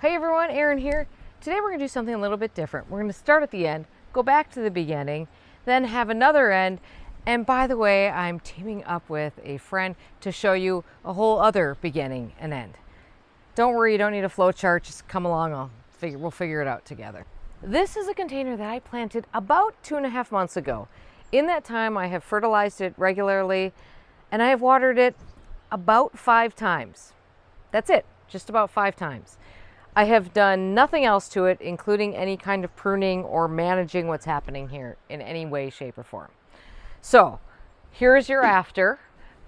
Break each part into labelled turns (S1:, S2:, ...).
S1: Hey everyone, Erin here. Today we're going to do something a little bit different. We're going to start at the end, go back to the beginning, then have another end. And by the way, I'm teaming up with a friend to show you a whole other beginning and end. Don't worry, you don't need a flow chart. Just come along. We'll figure it out together. This is a container that I planted about 2.5 months ago. In that time, I have fertilized it regularly and I have watered it about 5 times. That's it, just about 5 times. I have done nothing else to it, including any kind of pruning or managing what's happening here in any way, shape, or form. So here's your after.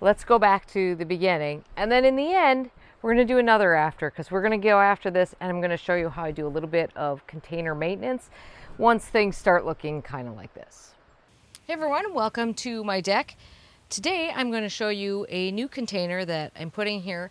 S1: Let's go back to the beginning. And then in the end, we're going to do another after, because we're going to go after this and I'm going to show you how I do a little bit of container maintenance once things start looking kind of like this. Hey everyone, welcome to my deck. Today I'm going to show you a new container that I'm putting here.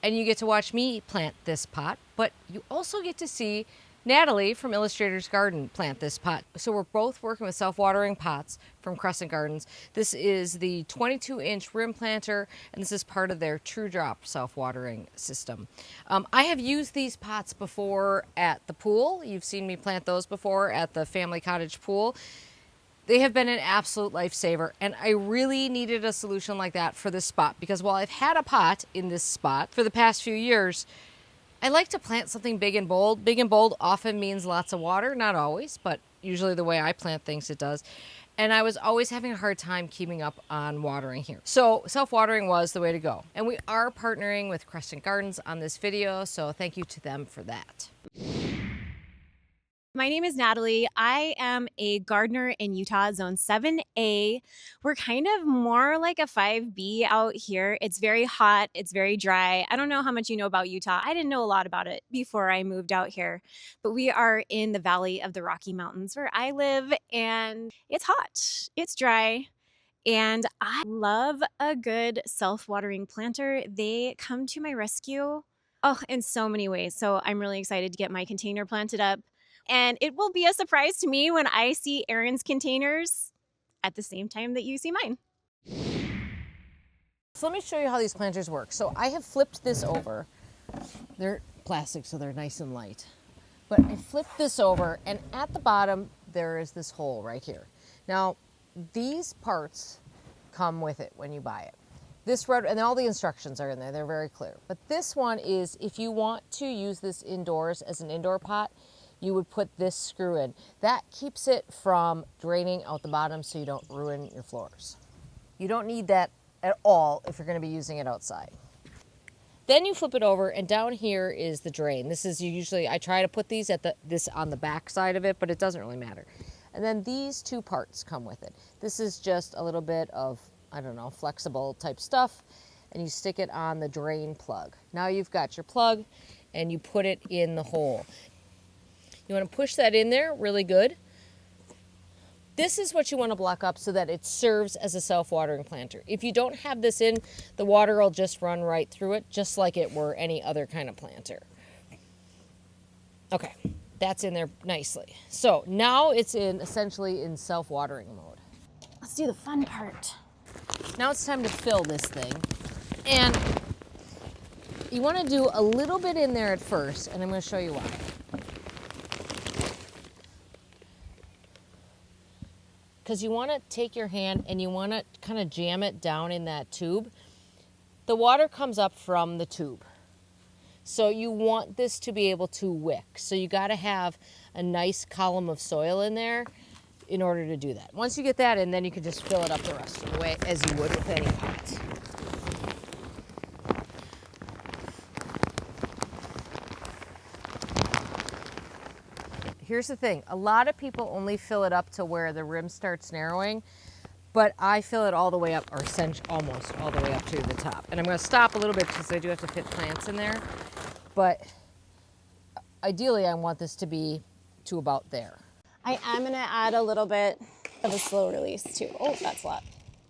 S1: And you get to watch me plant this pot, but you also get to see Natalie from Illustrator's Garden plant this pot. So we're both working with self-watering pots from Crescent Gardens. This is the 22-inch rim planter, and this is part of their Tru-Drop self-watering system. I have used these pots before at the pool. You've seen me plant those before at the family cottage pool. They have been an absolute lifesaver, and I really needed a solution like that for this spot, because while I've had a pot in this spot for the past few years, I like to plant something big and bold. Big and bold often means lots of water, not always, but usually the way I plant things it does. And I was always having a hard time keeping up on watering here. So self-watering was the way to go. And we are partnering with Crescent Gardens on this video, so thank you to them for that.
S2: My name is Natalie. I am a gardener in Utah, Zone 7A. We're kind of more like a 5B out here. It's very hot. It's very dry. I don't know how much you know about Utah. I didn't know a lot about it before I moved out here. But we are in the valley of the Rocky Mountains where I live, and it's hot. It's dry. And I love a good self-watering planter. They come to my rescue, in so many ways. So I'm really excited to get my container planted up. And it will be a surprise to me when I see Erin's containers at the same time that you see mine.
S1: So let me show you how these planters work. So I have flipped this over. They're plastic, so they're nice and light. But I flipped this over, and at the bottom, there is this hole right here. Now, these parts come with it when you buy it. This red, and all the instructions are in there. They're very clear. But this one is, if you want to use this indoors as an indoor pot, you would put this screw in. That keeps it from draining out the bottom so you don't ruin your floors. You don't need that at all if you're going to be using it outside. Then you flip it over, and down here is the drain. This is usually, I try to put these at this on the back side of it, but it doesn't really matter. And then these two parts come with it. This is just a little bit of, I don't know, flexible type stuff, and you stick it on the drain plug. Now you've got your plug, and you put it in the hole. You want to push that in there really good. This is what you want to block up so that it serves as a self-watering planter. If you don't have this in, the water will just run right through it, just like it were any other kind of planter. Okay, that's in there nicely. So now it's essentially in self-watering mode.
S2: Let's do the fun part.
S1: Now it's time to fill this thing. And you want to do a little bit in there at first, and I'm going to show you why. Because you want to take your hand and you want to kind of jam it down in that tube. The water comes up from the tube. So you want this to be able to wick. So you got to have a nice column of soil in there in order to do that. Once you get that in, then you can just fill it up the rest of the way as you would with any pot. Here's the thing, a lot of people only fill it up to where the rim starts narrowing, but I fill it all the way up, or almost all the way up to the top. And I'm going to stop a little bit because I do have to fit plants in there, but ideally I want this to be to about there.
S2: I am going to add a little bit of a slow release too. Oh, that's a lot.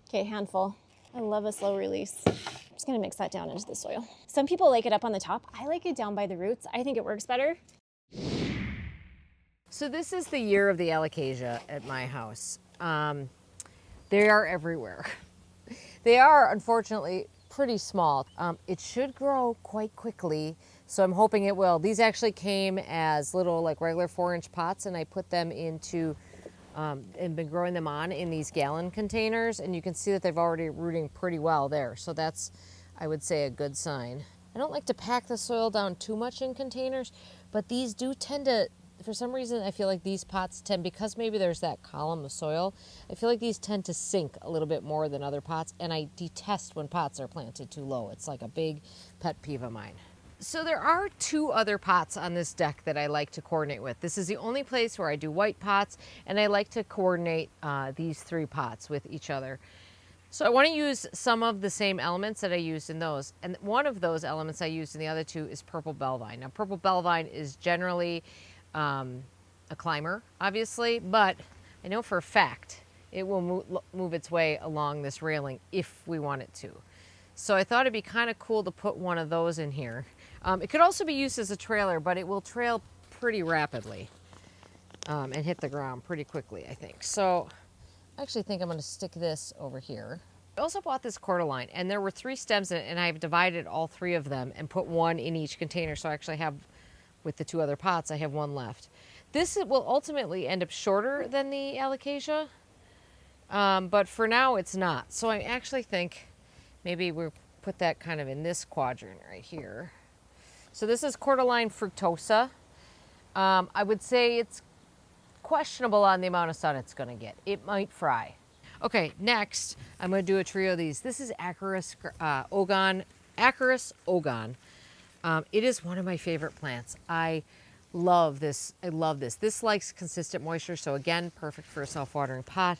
S2: Okay, handful. I love a slow release. I'm just going to mix that down into the soil. Some people like it up on the top. I like it down by the roots. I think it works better.
S1: So this is the year of the alocasia at my house. They are everywhere. They are, unfortunately, pretty small. It should grow quite quickly So I'm hoping it will. These actually came as little like regular 4-inch pots, and I put them into and been growing them on in these gallon containers, and you can see that they've already rooting pretty well there. So that's, I would say, a good sign. I don't like to pack the soil down too much in containers, but these do tend to, for some reason, I feel like these pots tend, because maybe there's that column of soil, I feel like these tend to sink a little bit more than other pots, and I detest when pots are planted too low. It's like a big pet peeve of mine. So there are 2 other pots on this deck that I like to coordinate with. This is the only place where I do white pots, and I like to coordinate these 3 pots with each other. So I want to use some of the same elements that I used in those. And one of those elements I used in the other 2 is purple bellvine. Now, purple bellvine is generally a climber, obviously, but I know for a fact it will move its way along this railing if we want it to. So I thought it'd be kind of cool to put one of those in here. It could also be used as a trailer, but it will trail pretty rapidly and hit the ground pretty quickly, I think. So I actually think I'm going to stick this over here. I also bought this cordyline, and there were 3 stems in it, and I've divided all 3 of them and put one in each container. So I actually have, with the 2 other pots, I have one left. This will ultimately end up shorter than the alocasia, but for now it's not. So I actually think maybe we'll put that kind of in this quadrant right here. So this is cordyline fructosa. I would say it's questionable on the amount of sun it's going to get. It might fry. Okay, next I'm going to do a trio of these. This is Acarus ogon. Acarus ogon. It is one of my favorite plants. I love this. I love this. This likes consistent moisture, so again, perfect for a self-watering pot.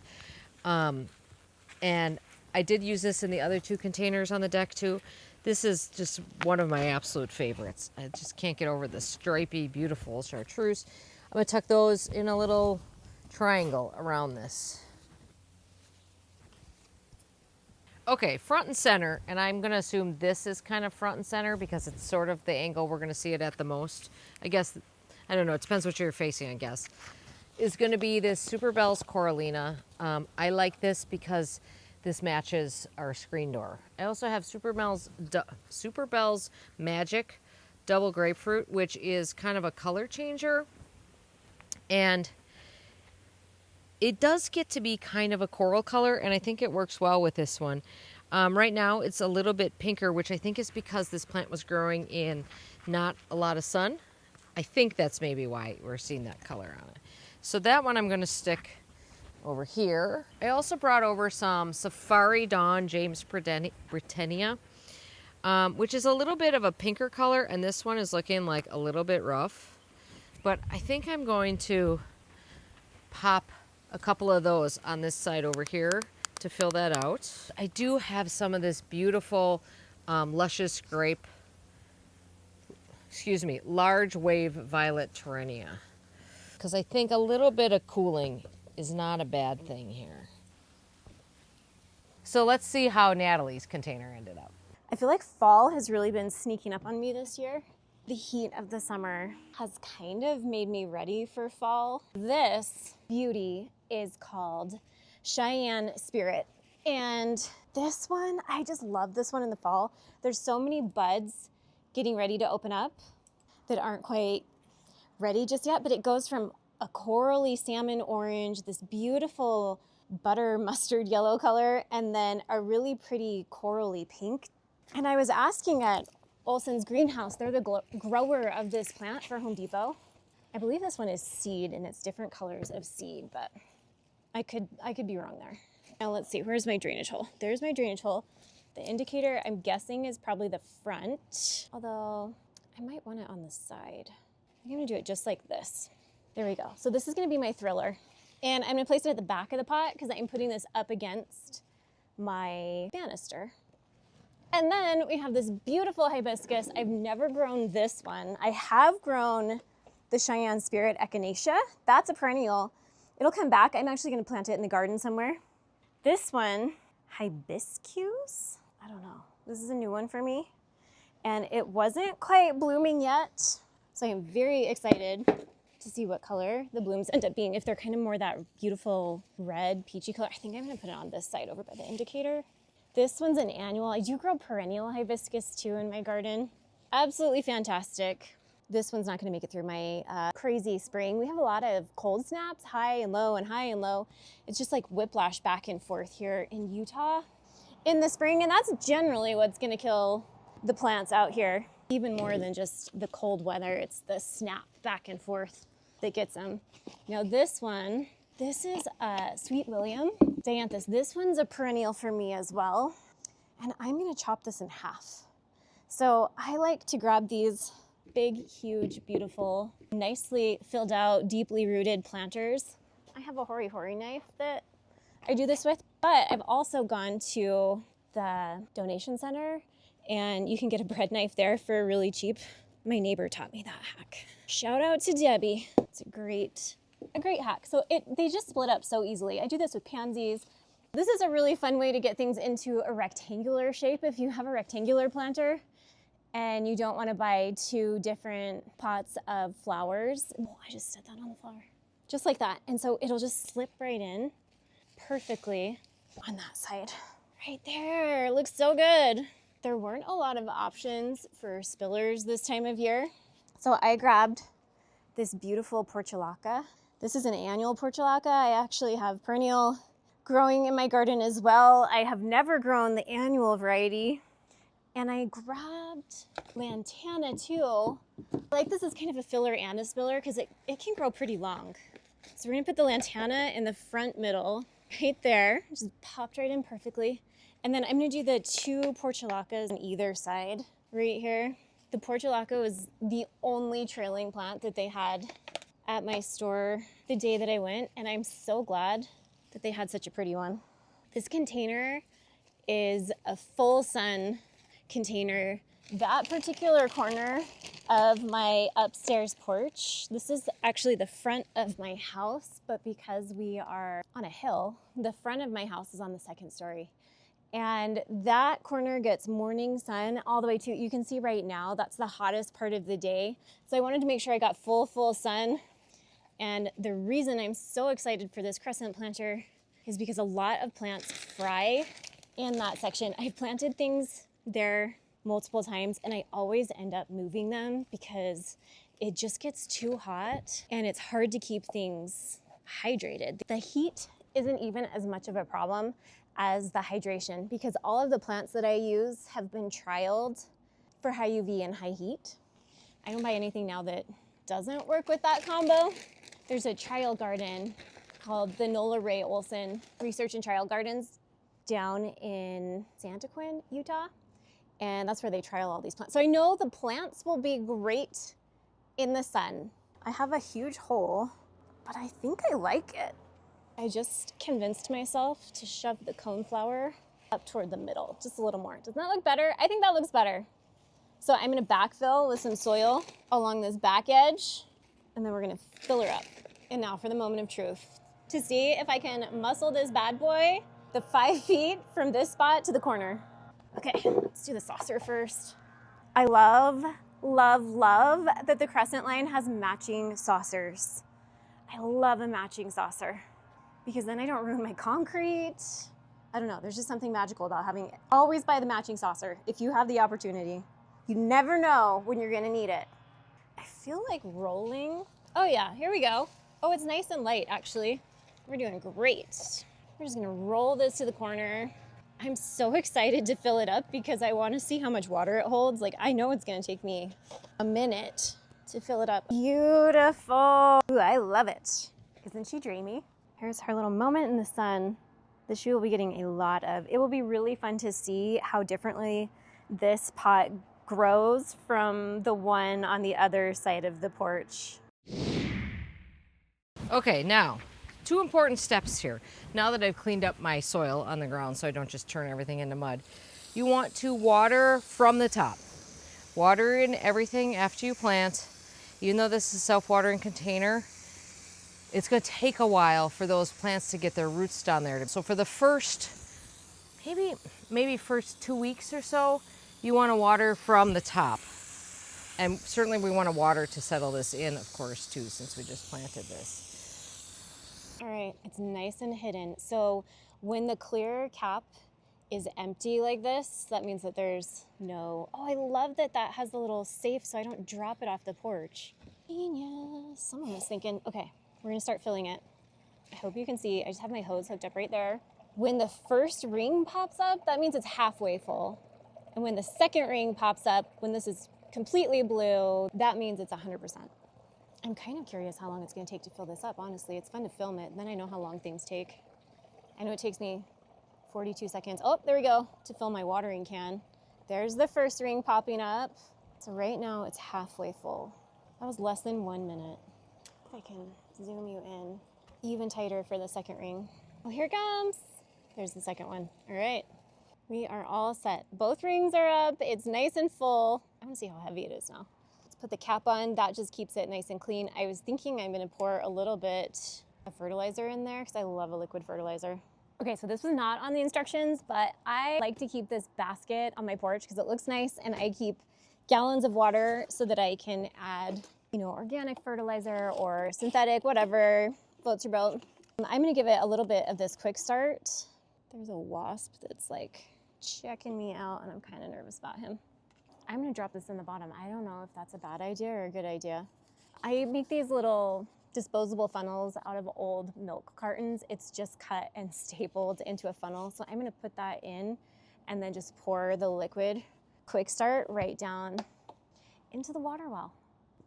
S1: And I did use this in the other 2 containers on the deck too. This is just one of my absolute favorites. I just can't get over the stripy, beautiful chartreuse. I'm going to tuck those in a little triangle around this. Okay, front and center, and I'm going to assume this is kind of front and center because it's sort of the angle we're going to see it at the most. I guess, I don't know, it depends what you're facing, I guess. Is going to be this Super Bells Corallina. I like this because this matches our screen door. I also have Super Bells Magic Double Grapefruit, which is kind of a color changer. And it does get to be kind of a coral color, and I think it works well with this one. Right now it's a little bit pinker, which I think is because this plant was growing in not a lot of sun. I think that's maybe why we're seeing that color on it. So that one I'm going to stick over here. I also brought over some Safari Dawn James Britannia, which is a little bit of a pinker color, and this one is looking like a little bit rough. But I think I'm going to pop a couple of those on this side over here to fill that out. I do have some of this beautiful luscious grape, large wave violet Terrenia, because I think a little bit of cooling is not a bad thing here. So let's see how Natalie's container ended up.
S2: I feel like fall has really been sneaking up on me this year. The heat of the summer has kind of made me ready for fall. This beauty is called Cheyenne Spirit. And this one, I just love this one in the fall. There's so many buds getting ready to open up that aren't quite ready just yet, but it goes from a corally salmon orange, this beautiful butter mustard yellow color, and then a really pretty corally pink. And I was asking at Olson's greenhouse, they're the grower of this plant for Home Depot. I believe this one is seed and it's different colors of seed, but I could be wrong there. Now let's see, where's my drainage hole? There's my drainage hole. The indicator, I'm guessing, is probably the front, although I might want it on the side. I'm gonna do it just like this. There we go. So this is gonna be my thriller. And I'm gonna place it at the back of the pot because I'm putting this up against my banister. And then we have this beautiful hibiscus. I've never grown this one. I have grown the Cheyenne Spirit Echinacea. That's a perennial. It'll come back. I'm actually gonna plant it in the garden somewhere. This one, hibiscus? I don't know. This is a new one for me. And it wasn't quite blooming yet. So I'm very excited to see what color the blooms end up being. If they're kind of more that beautiful red, peachy color. I think I'm gonna put it on this side over by the indicator. This one's an annual. I do grow perennial hibiscus too in my garden. Absolutely fantastic. This one's not going to make it through my crazy spring. We have a lot of cold snaps, high and low and high and low. It's just like whiplash back and forth here in Utah in the spring, and that's generally what's going to kill the plants out here. Even more than just the cold weather, it's the snap back and forth that gets them. Now this one, this is Sweet William Dianthus. This one's a perennial for me as well, and I'm going to chop this in half. So I like to grab these big, huge, beautiful, nicely filled out, deeply rooted planters. I have a hori-hori knife that I do this with, but I've also gone to the donation center and you can get a bread knife there for really cheap. My neighbor taught me that hack. Shout out to Debbie. It's a great hack. So they just split up so easily. I do this with pansies. This is a really fun way to get things into a rectangular shape if you have a rectangular planter and you don't want to buy two different pots of flowers. Oh, I just set that on the flower. Just like that. And so it'll just slip right in perfectly on that side. Right there. Looks so good. There weren't a lot of options for spillers this time of year. So I grabbed this beautiful portulaca. This is an annual portulaca. I actually have perennial growing in my garden as well. I have never grown the annual variety. And I grabbed lantana too. Like this is kind of a filler and a spiller because it can grow pretty long. So we're gonna put the lantana in the front middle, right there. Just popped right in perfectly. And then I'm gonna do the two portulacas on either side, right here. The portulaca was the only trailing plant that they had at my store the day that I went, and I'm so glad that they had such a pretty one. This container is a full sun container. That particular corner of my upstairs porch, this is actually the front of my house, but because we are on a hill, the front of my house is on the second story. And that corner gets morning sun all the way to, you can see right now, that's the hottest part of the day. So I wanted to make sure I got full sun. And the reason I'm so excited for this crescent planter is because a lot of plants fry in that section. I've planted things there multiple times and I always end up moving them because it just gets too hot and it's hard to keep things hydrated. The heat isn't even as much of a problem as the hydration because all of the plants that I use have been trialed for high UV and high heat. I don't buy anything now that doesn't work with that combo. There's a trial garden called the Nola Ray Olson Research and Trial Gardens down in Santaquin, Utah. And that's where they trial all these plants. So I know the plants will be great in the sun. I have a huge hole, but I think I like it. I just convinced myself to shove the coneflower up toward the middle, just a little more. Doesn't that look better? I think that looks better. So I'm gonna backfill with some soil along this back edge, and then we're gonna fill her up. And now for the moment of truth, to see if I can muscle this bad boy the 5 feet from this spot to the corner. Okay, let's do the saucer first. I love that the Crescent line has matching saucers. I love a matching saucer because then I don't ruin my concrete. I don't know, there's just something magical about having it. Always buy the matching saucer if you have the opportunity. You never know when you're gonna need it. I feel like rolling. Oh yeah, here we go. Oh, it's nice and light actually. We're doing great. We're just gonna roll this to the corner. I'm so excited to fill it up because I want to see how much water it holds. Like, I know it's going to take me a minute to fill it up. Beautiful. Ooh, I love it. Isn't she dreamy? Here's her little moment in the sun that she will be getting a lot of. It will be really fun to see how differently this pot grows from the one on the other side of the porch.
S1: Okay, now, 2 important steps here. Now that I've cleaned up my soil on the ground so I don't just turn everything into mud, you want to water from the top. Water in everything after you plant. Even though this is a self-watering container, it's gonna take a while for those plants to get their roots down there. So for the first, maybe first 2 weeks or so, you wanna water from the top. And certainly we wanna water to settle this in, of course, too, since we just planted this.
S2: All right, it's nice and hidden. So when the clear cap is empty like this. That means that there's no, oh, I love that that has the little safe so I don't drop it off the porch. Genius. Someone was thinking, okay, we're gonna start filling it. I hope you can see, I just have my hose hooked up right there. When the first ring pops up, that means it's halfway full. And when the second ring pops up, when this is completely blue, that means it's 100%. I'm kind of curious how long it's gonna take to fill this up, honestly. It's fun to film it, and then I know how long things take. I know it takes me 42 seconds. Oh, there we go, to fill my watering can. There's the first ring popping up. So right now it's halfway full. That was less than 1 minute. If I can zoom you in even tighter for the second ring. Oh, here it comes. There's the second one. All right, we are all set. Both rings are up. It's nice and full. I want to see how heavy it is now. Let's put the cap on. That just keeps it nice and clean. I was thinking I'm going to pour a little bit of fertilizer in there because I love a liquid fertilizer. Okay, so this was not on the instructions, but I like to keep this basket on my porch because it looks nice, and I keep gallons of water so that I can add, you know, organic fertilizer or synthetic, whatever floats your boat. I'm gonna give it a little bit of this quick start. There's a wasp that's like checking me out, and I'm kind of nervous about him. I'm gonna drop this in the bottom. I don't know if that's a bad idea or a good idea. I make these little disposable funnels out of old milk cartons. It's just cut and stapled into a funnel. So I'm gonna put that in and then just pour the liquid quick start right down into the water well.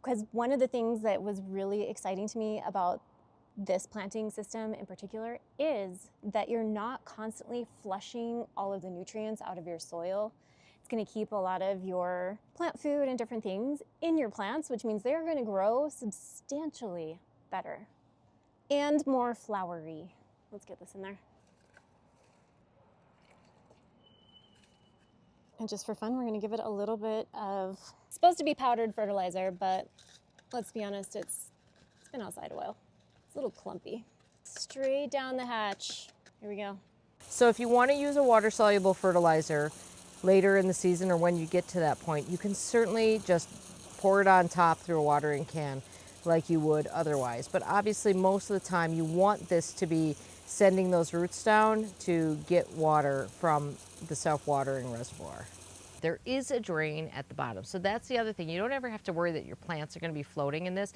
S2: Because one of the things that was really exciting to me about this planting system in particular is that you're not constantly flushing all of the nutrients out of your soil. It's going to keep a lot of your plant food and different things in your plants, which means they're going to grow substantially better and more flowery. Let's get this in there. And just for fun, we're going to give it a little bit of, it's supposed to be powdered fertilizer, but let's be honest, it's been outside a while. It's a little clumpy. Straight down the hatch. Here we go.
S1: So if you want to use a water-soluble fertilizer later in the season or when you get to that point, you can certainly just pour it on top through a watering can like you would otherwise. But obviously most of the time you want this to be sending those roots down to get water from the self-watering reservoir. There is a drain at the bottom. So that's the other thing. You don't ever have to worry that your plants are going to be floating in this.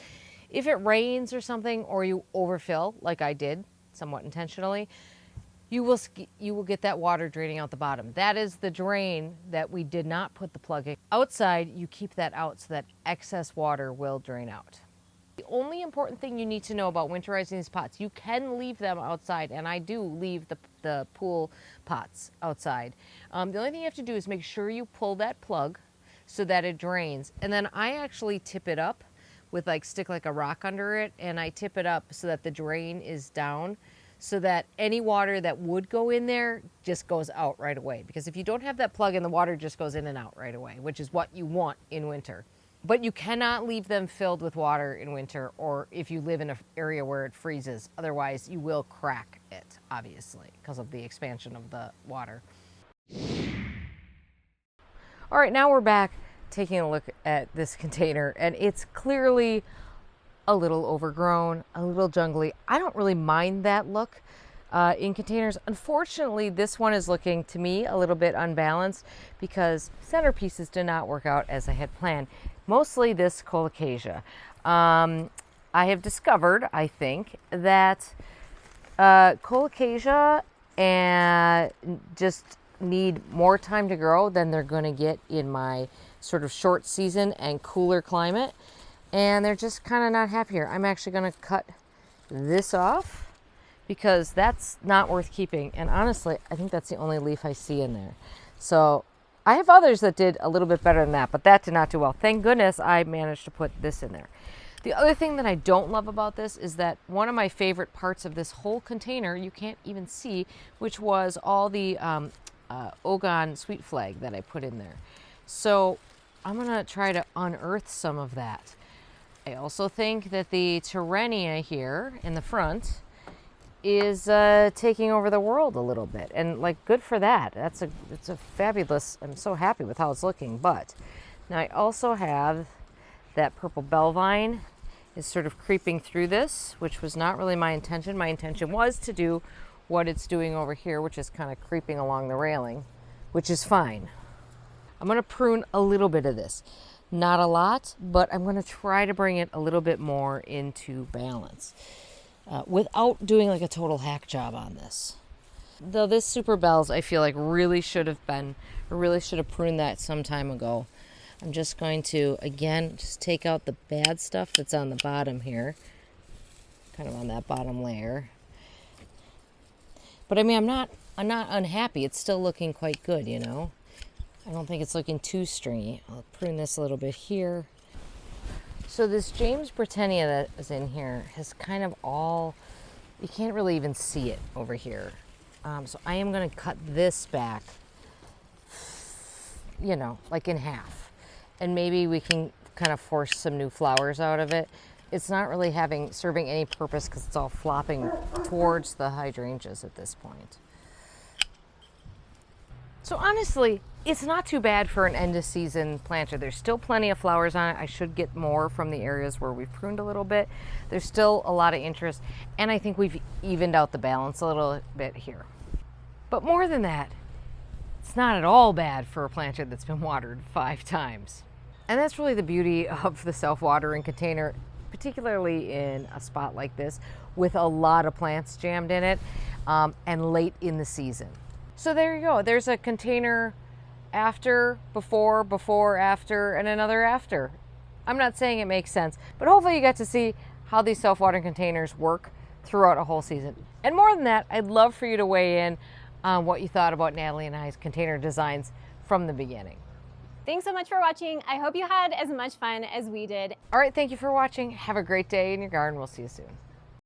S1: If it rains or something, or you overfill, like I did, somewhat intentionally, you will get that water draining out the bottom. That is the drain that we did not put the plug in. Outside, you keep that out so that excess water will drain out. The only important thing you need to know about winterizing these pots, you can leave them outside, and I do leave the pool pots outside. The only thing you have to do is make sure you pull that plug so that it drains. And then I actually tip it up with stick a rock under it, and I tip it up so that the drain is down so that any water that would go in there just goes out right away. Because if you don't have that plug in, the water just goes in and out right away, which is what you want in winter. But you cannot leave them filled with water in winter, or if you live in an area where it freezes. Otherwise, you will crack it, obviously, because of the expansion of the water. All right, now we're back taking a look at this container, and it's clearly a little overgrown, a little jungly. I don't really mind that look in containers. Unfortunately, this one is looking to me a little bit unbalanced because centerpieces did not work out as I had planned. Mostly this colocasia. I have discovered, I think, that colocasia just need more time to grow than they're going to get in my sort of short season and cooler climate, and they're just kind of not happy here. I'm actually going to cut this off because that's not worth keeping, and honestly I think that's the only leaf I see in there. So I have others that did a little bit better than that, but that did not do well. Thank goodness I managed to put this in there. The other thing that I don't love about this is that one of my favorite parts of this whole container you can't even see, which was all the Ogon sweet flag that I put in there. So I'm gonna try to unearth some of that. I also think that the Terrenia here in the front is taking over the world a little bit, and good for that. It's a fabulous, I'm so happy with how it's looking. But now I also have that purple bellvine is sort of creeping through this, which was not really my intention. My intention was to do what it's doing over here, which is kind of creeping along the railing, which is fine. I'm going to prune a little bit of this. Not a lot, but I'm going to try to bring it a little bit more into balance without doing like a total hack job on this. Though this Super Bells, I feel like really should have pruned that some time ago. I'm just going to, again, just take out the bad stuff that's on the bottom here, kind of on that bottom layer. But I mean, I'm not unhappy. It's still looking quite good, you know. I don't think it's looking too stringy. I'll prune this a little bit here. So this James Britannia that is in here has kind of all, you can't really even see it over here. So I am going to cut this back, you know, like in half. And maybe we can kind of force some new flowers out of it. It's not really serving any purpose because it's all flopping towards the hydrangeas at this point. So honestly, it's not too bad for an end of season planter. There's still plenty of flowers on it. I should get more from the areas where we've pruned a little bit. There's still a lot of interest, and I think we've evened out the balance a little bit here. But more than that, it's not at all bad for a planter that's been watered 5 times. And that's really the beauty of the self-watering container, particularly in a spot like this with a lot of plants jammed in it and late in the season. So there you go. There's a container after, before, after, and another after. I'm not saying it makes sense, but hopefully you got to see how these self-watering containers work throughout a whole season. And more than that, I'd love for you to weigh in on what you thought about Natalie and I's container designs from the beginning.
S2: Thanks so much for watching. I hope you had as much fun as we did.
S1: All right, thank you for watching. Have a great day in your garden. We'll see you soon.